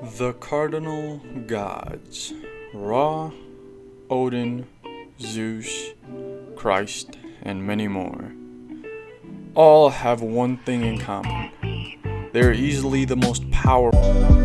The cardinal gods, Ra, Odin, Zeus, Christ, and many more, all have one thing in common. They are easily the most powerful.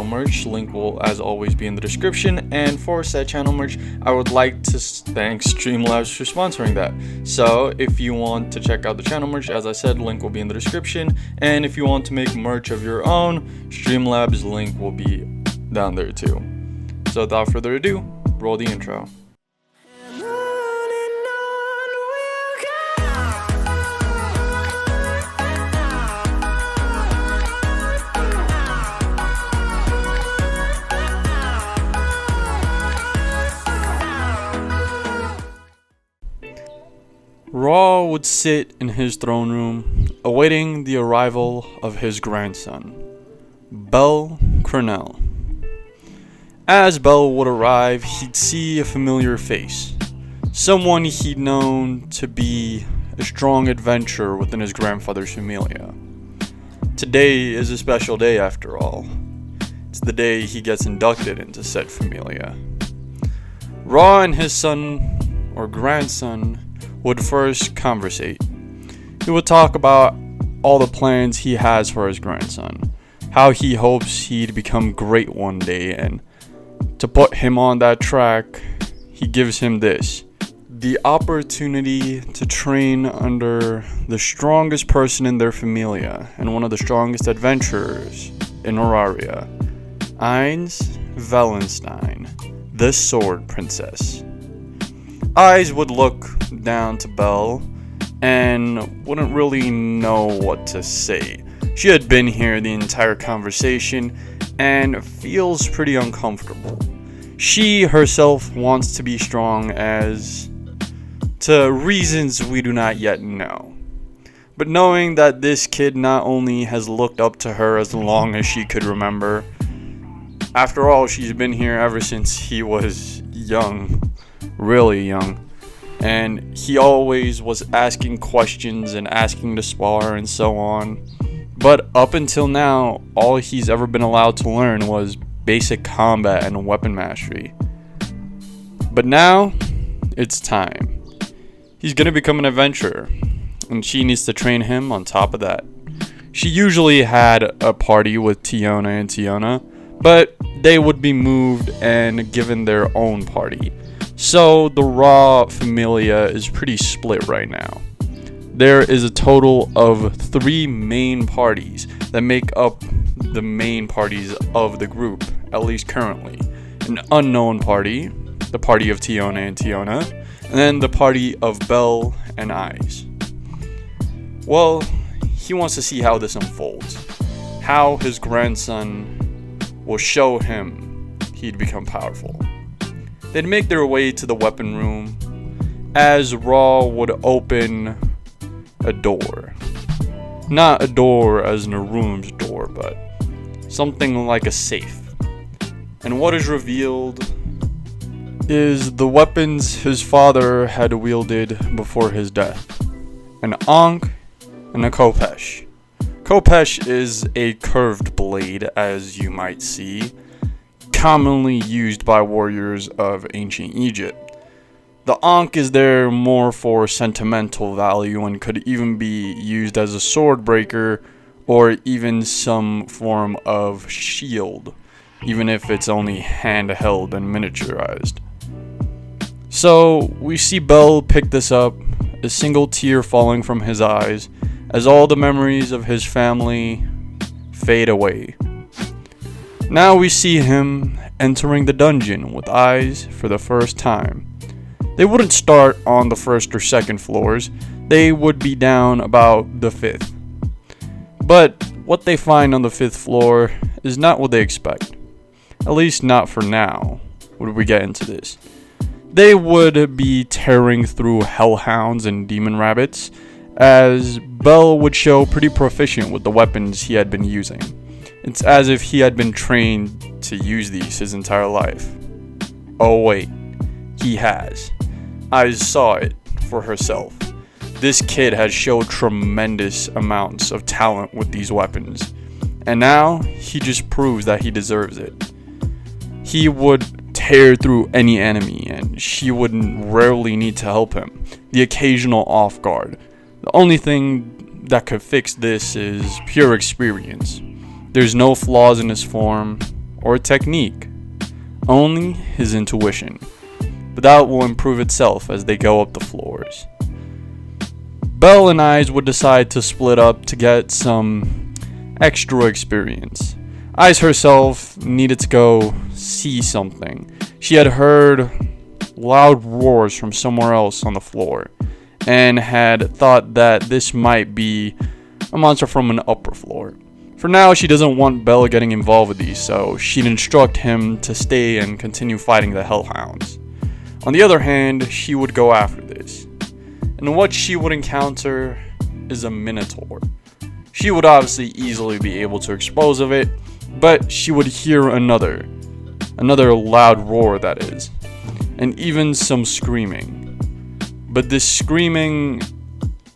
Merch link will as always be in the description, and for said channel merch I would like to thank Streamlabs for sponsoring that. So if you want to check out the channel merch, as I said, link will be in the description, and if you want to make merch of your own, Streamlabs link will be down there too. So without further ado, roll the intro. Ra would sit in his throne room, awaiting the arrival of his grandson, Bel Cornell. As Bel would arrive, he'd see a familiar face, someone he'd known to be a strong adventurer within his grandfather's Familia. Today is a special day after all. It's the day he gets inducted into said Familia. Ra and his son, or grandson, would first conversate. He would talk about all the plans he has for his grandson, how he hopes he'd become great one day, and to put him on that track, he gives him this: the opportunity to train under the strongest person in their familia and one of the strongest adventurers in Auraria, Ines Wallenstein, the Sword Princess. Eyes would look down to Bel and wouldn't really know what to say. She had been here the entire conversation and feels pretty uncomfortable. She herself wants to be strong as to reasons we do not yet know. But knowing that this kid not only has looked up to her as long as she could remember, after all, she's been here ever since he was young. Really young, and he always was asking questions and asking to spar and so on, but up until now all he's ever been allowed to learn was basic combat and weapon mastery. But now it's time. He's gonna become an adventurer, and she needs to train him on top of that. She usually had a party with Tiona and Tiona, but they would be moved and given their own party. So the Ra Familia is pretty split right now. There is a total of 3 main parties that make up the main parties of the group, at least currently. An unknown party, the party of Tiona and Tiona, and then the party of Bel and Eyes. Well, he wants to see how this unfolds, how his grandson will show him he'd become powerful. They'd make their way to the weapon room as Ra would open a door. Not a door as in a room's door, but something like a safe. And what is revealed is the weapons his father had wielded before his death: an Ankh and a Khopesh. Khopesh is a curved blade, as you might see, commonly used by warriors of ancient Egypt. The Ankh is there more for sentimental value and could even be used as a sword breaker or even some form of shield, even if it's only handheld and miniaturized. So we see Bell pick this up, a single tear falling from his eyes as all the memories of his family fade away. Now we see him entering the dungeon with eyes for the first time. They wouldn't start on the first or second floors, they would be down about the fifth. But what they find on the fifth floor is not what they expect. At least not for now, would we get into this. They would be tearing through hellhounds and demon rabbits, as Bell would show pretty proficient with the weapons he had been using. It's as if he had been trained to use these his entire life. Oh wait, he has. I saw it for herself. This kid has showed tremendous amounts of talent with these weapons, and now he just proves that he deserves it. He would tear through any enemy, and she would rarely need to help him. The occasional off guard. The only thing that could fix this is pure experience. There's no flaws in his form or technique, only his intuition. But that will improve itself as they go up the floors. Bell and Eyes would decide to split up to get some extra experience. Eyes herself needed to go see something. She had heard loud roars from somewhere else on the floor and had thought that this might be a monster from an upper floor. For now, she doesn't want Bell getting involved with these, so she'd instruct him to stay and continue fighting the hellhounds. On the other hand, she would go after this. And what she would encounter is a minotaur. She would obviously easily be able to dispose of it, but she would hear another loud roar, that is, and even some screaming. But this screaming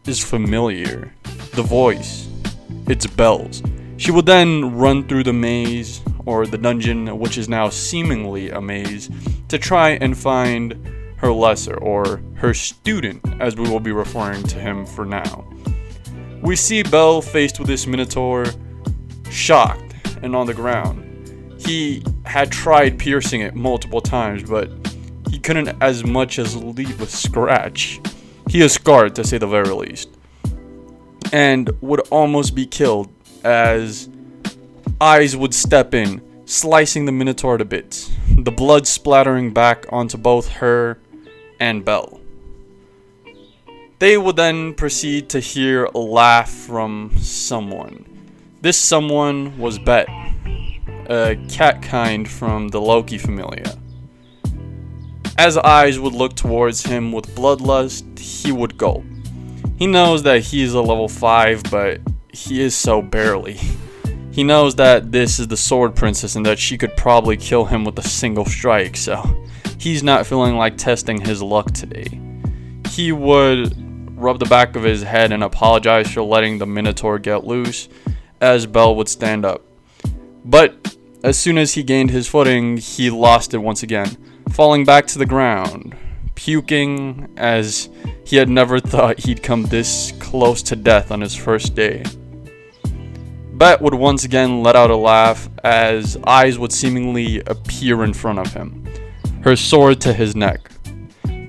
is familiar. The voice, it's Bell's. She would then run through the maze, or the dungeon, which is now seemingly a maze, to try and find her lesser, or her student, as we will be referring to him for now. We see Bell faced with this minotaur, shocked and on the ground. He had tried piercing it multiple times, but he couldn't as much as leave a scratch. He is scarred, to say the very least, and would almost be killed as Eyes would step in, slicing the minotaur to bits, the blood splattering back onto both her and Bell. They would then proceed to hear a laugh from someone. This someone was Bet, a cat kind from the Loki Familia. As Eyes would look towards him with bloodlust, he would gulp. He knows that he is a level 5, but he is so barely. He knows that this is the Sword Princess and that she could probably kill him with a single strike, so he's not feeling like testing his luck today. He would rub the back of his head and apologize for letting the minotaur get loose, as Bell would stand up. But as soon as he gained his footing, he lost it once again, falling back to the ground, puking as he had never thought he'd come this close to death on his first day. Bet would once again let out a laugh as Eyes would seemingly appear in front of him, her sword to his neck.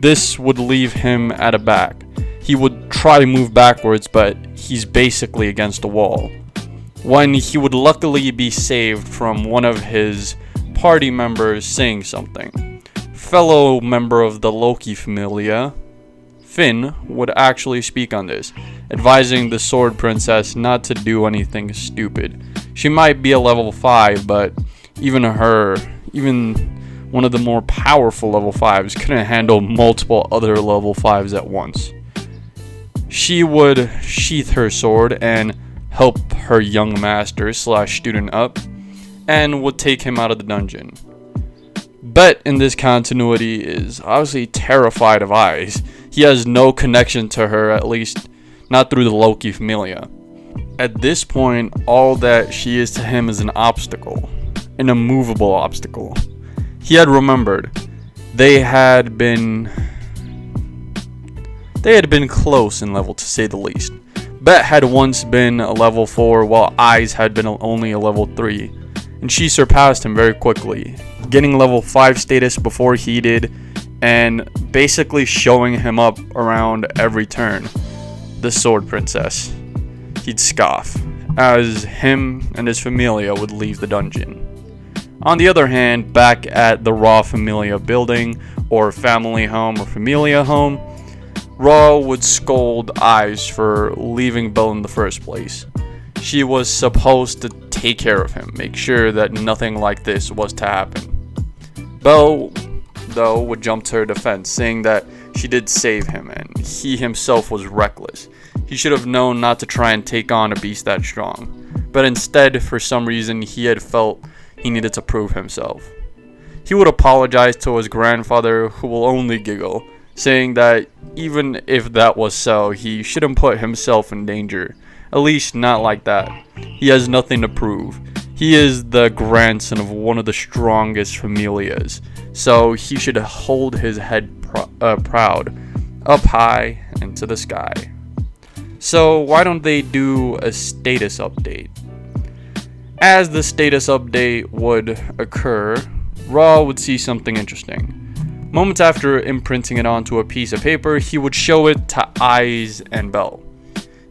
This would leave him at a back. He would try to move backwards, but he's basically against the wall, when he would luckily be saved from one of his party members saying something. Fellow member of the Loki Familia, Finn, would actually speak on this, advising the Sword Princess not to do anything stupid. She might be a level 5, but even one of the more powerful level 5s couldn't handle multiple other level 5s at once. She would sheath her sword and help her young master / student up, and would take him out of the dungeon. Bet in this continuity is obviously terrified of Eyes. He has no connection to her, at least not through the Loki Familia. At this point, all that she is to him is an obstacle, an immovable obstacle. He had remembered they had been They had been close in level, to say the least. Bet had once been a level 4, while Eyes had been only a level 3, and she surpassed him very quickly, getting level 5 status before he did, and basically showing him up around every turn. The Sword Princess. He'd scoff, as him and his Familia would leave the dungeon. On the other hand, back at the Raw Familia building, or family home, or Familia home, Raw would scold Eyes for leaving Belle in the first place. She was supposed to take care of him, make sure that nothing like this was to happen. Belle, though, would jump to her defense, saying that she did save him and he himself was reckless. He should have known not to try and take on a beast that strong, but instead, for some reason, he had felt he needed to prove himself. He would apologize to his grandfather, who will only giggle, saying that even if that was so, he shouldn't put himself in danger. At least not like that. He has nothing to prove. He is the grandson of one of the strongest Familias, so he should hold his head proud, up high and to the sky. So why don't they do a status update? As the status update would occur, Raw would see something interesting. Moments after imprinting it onto a piece of paper, he would show it to Eyes and Belle.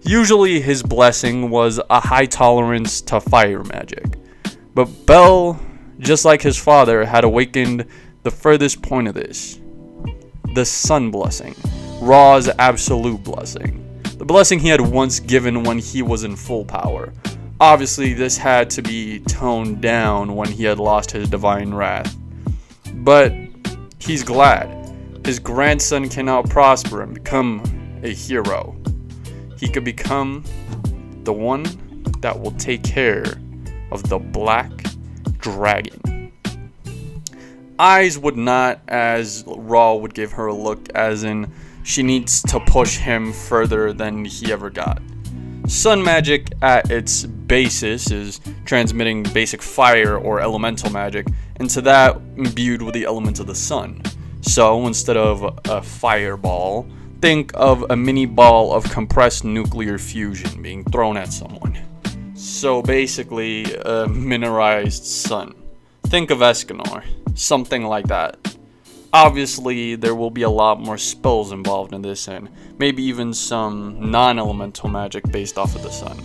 Usually his blessing was a high tolerance to fire magic, but Belle, just like his father, had awakened the furthest point of this. The Sun Blessing, Raw's absolute blessing. The blessing he had once given when he was in full power. Obviously, this had to be toned down when he had lost his divine wrath. But he's glad. His grandson can now prosper and become a hero. He could become the one that will take care of the Black Dragon. Eyes would not, as Raw would give her a look, as in she needs to push him further than he ever got. Sun magic at its basis is transmitting basic fire or elemental magic, and to that imbued with the element of the sun. So instead of a fireball, think of a mini ball of compressed nuclear fusion being thrown at someone. So basically a miniaturized sun. Think of Escanor, something like that. Obviously, there will be a lot more spells involved in this, and maybe even some non-elemental magic based off of the sun.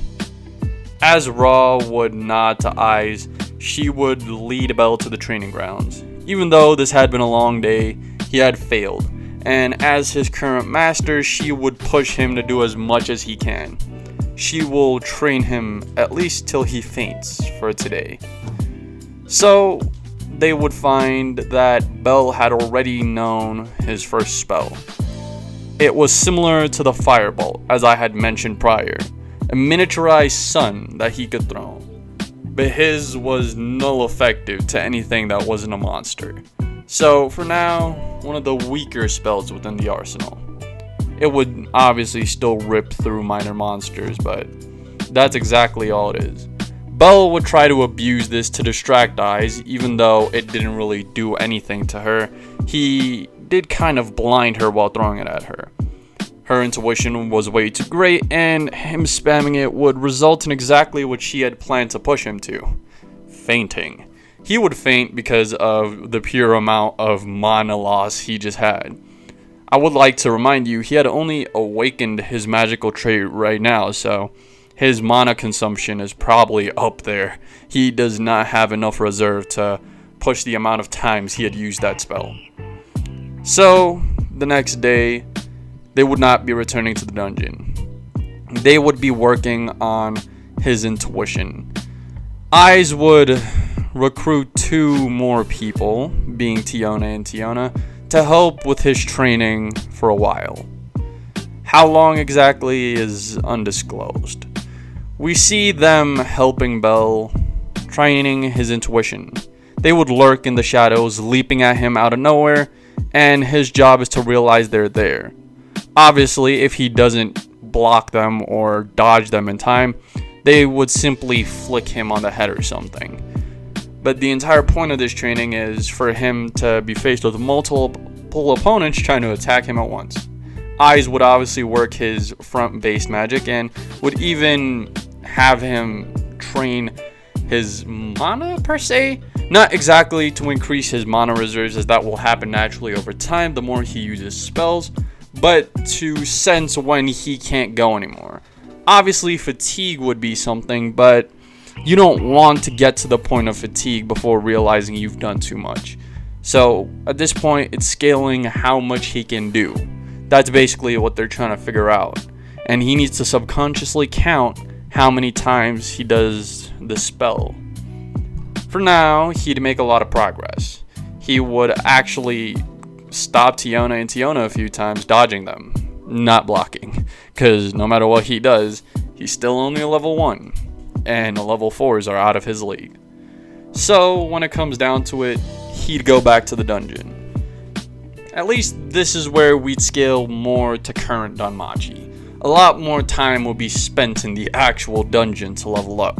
As Raw would nod to Eyes, she would lead Belle to the training grounds. Even though this had been a long day, he had failed, and as his current master, she would push him to do as much as he can. She will train him at least till he faints for today. So they would find that Belle had already known his first spell. It was similar to the Firebolt, as I had mentioned prior, a miniaturized sun that he could throw. But his was null effective to anything that wasn't a monster. So for now, one of the weaker spells within the arsenal. It would obviously still rip through minor monsters, but that's exactly all it is. Belle would try to abuse this to distract Eyes, even though it didn't really do anything to her. He did kind of blind her while throwing it at her. Her intuition was way too great, and him spamming it would result in exactly what she had planned to push him to: fainting. He would faint because of the pure amount of mana loss he just had. I would like to remind you, he had only awakened his magical trait right now, so his mana consumption is probably up there. He does not have enough reserve to push the amount of times he had used that spell. So, the next day, they would not be returning to the dungeon. They would be working on his intuition. Eyes would recruit 2 more people, being Tiona and Tiona, to help with his training for a while. How long exactly is undisclosed. We see them helping Belle, training his intuition. They would lurk in the shadows, leaping at him out of nowhere, and his job is to realize they're there. Obviously, if he doesn't block them or dodge them in time, they would simply flick him on the head or something. But the entire point of this training is for him to be faced with multiple opponents trying to attack him at once. Eyes would obviously work his front-based magic and would even have him train his mana per se. Not exactly to increase his mana reserves, as that will happen naturally over time the more he uses spells, but to sense when he can't go anymore. Obviously fatigue would be something, but you don't want to get to the point of fatigue before realizing you've done too much. So at this point, it's scaling how much he can do. That's basically what they're trying to figure out. And he needs to subconsciously count how many times he does the spell. For now, he'd make a lot of progress. He would actually stop Tiona and Tiona a few times, dodging them, not blocking. Because no matter what he does, he's still only a level 1. And the level 4s are out of his league. So when it comes down to it, he'd go back to the dungeon. At least this is where we'd scale more to current Danmachi. A lot more time would be spent in the actual dungeon to level up.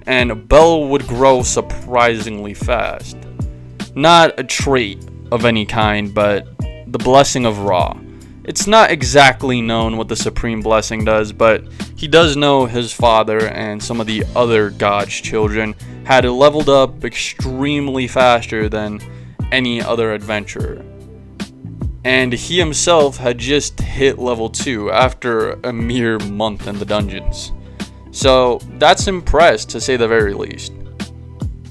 And Bell would grow surprisingly fast. Not a trait of any kind, but the blessing of Ra. It's not exactly known what the Supreme Blessing does, but he does know his father and some of the other God's children had leveled up extremely faster than any other adventurer. And he himself had just hit level 2 after a mere month in the dungeons. So that's impressed, to say the very least.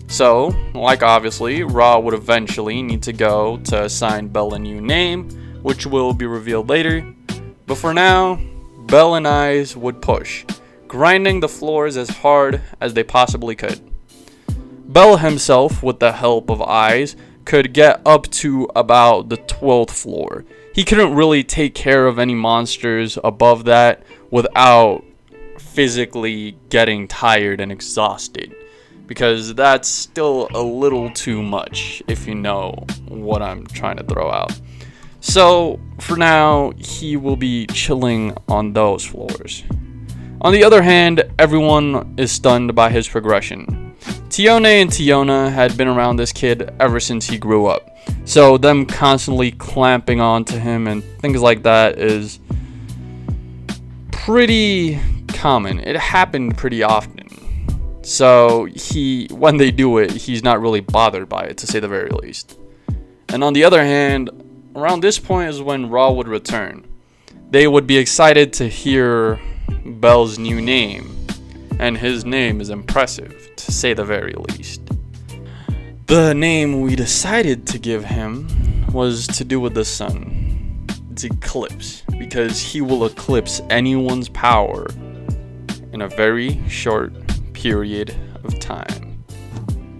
So, like obviously, Ra would eventually need to go to assign Bell a new name, which will be revealed later. But for now, Bell and Eyes would push, grinding the floors as hard as they possibly could. Bell himself, with the help of Eyes, could get up to about the 12th floor. He couldn't really take care of any monsters above that without physically getting tired and exhausted, because that's still a little too much, if you know what I'm trying to throw out. So for now, he will be chilling on those floors. On the other hand, everyone is stunned by his progression. Tione and Tiona had been around this kid ever since he grew up, so them constantly clamping onto him and things like that is pretty common. It happened pretty often. So when they do it, he's not really bothered by it, to say the very least. And on the other hand, around this point is when Ra would return. They would be excited to hear Bell's new name, and his name is impressive, to say the very least. The name we decided to give him was to do with the sun. It's Eclipse, because he will eclipse anyone's power in a very short period of time.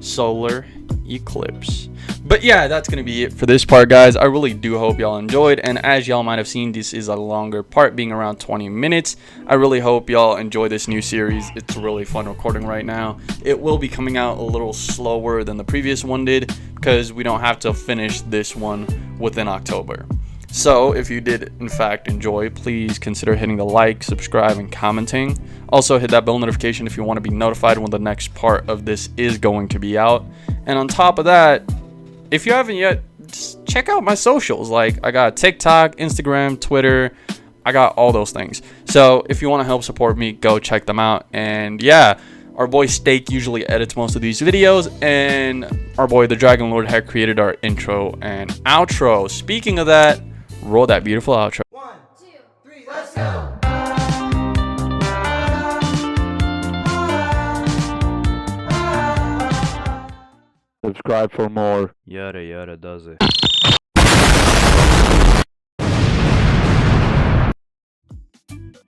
Solar eclipse. But yeah, that's gonna be it for this part, guys. I really do hope y'all enjoyed, and as y'all might have seen, this is a longer part, being around 20 minutes. I really hope y'all enjoy this new series. It's really fun recording right now. It will be coming out a little slower than the previous one did, because we don't have to finish this one within October. So if you did in fact enjoy, please consider hitting the like, subscribe, and commenting. Also hit that bell notification if you want to be notified when the next part of this is going to be out. And on top of that, if you haven't yet, just check out my socials. Like, I got TikTok, Instagram, Twitter. I got all those things. So if you want to help support me, go check them out. And yeah, our boy Steak usually edits most of these videos, and our boy the Dragon Lord had created our intro and outro. Speaking of that, roll that beautiful outro. 1, 2, 3, let's go! Subscribe for more. Yada yada does it.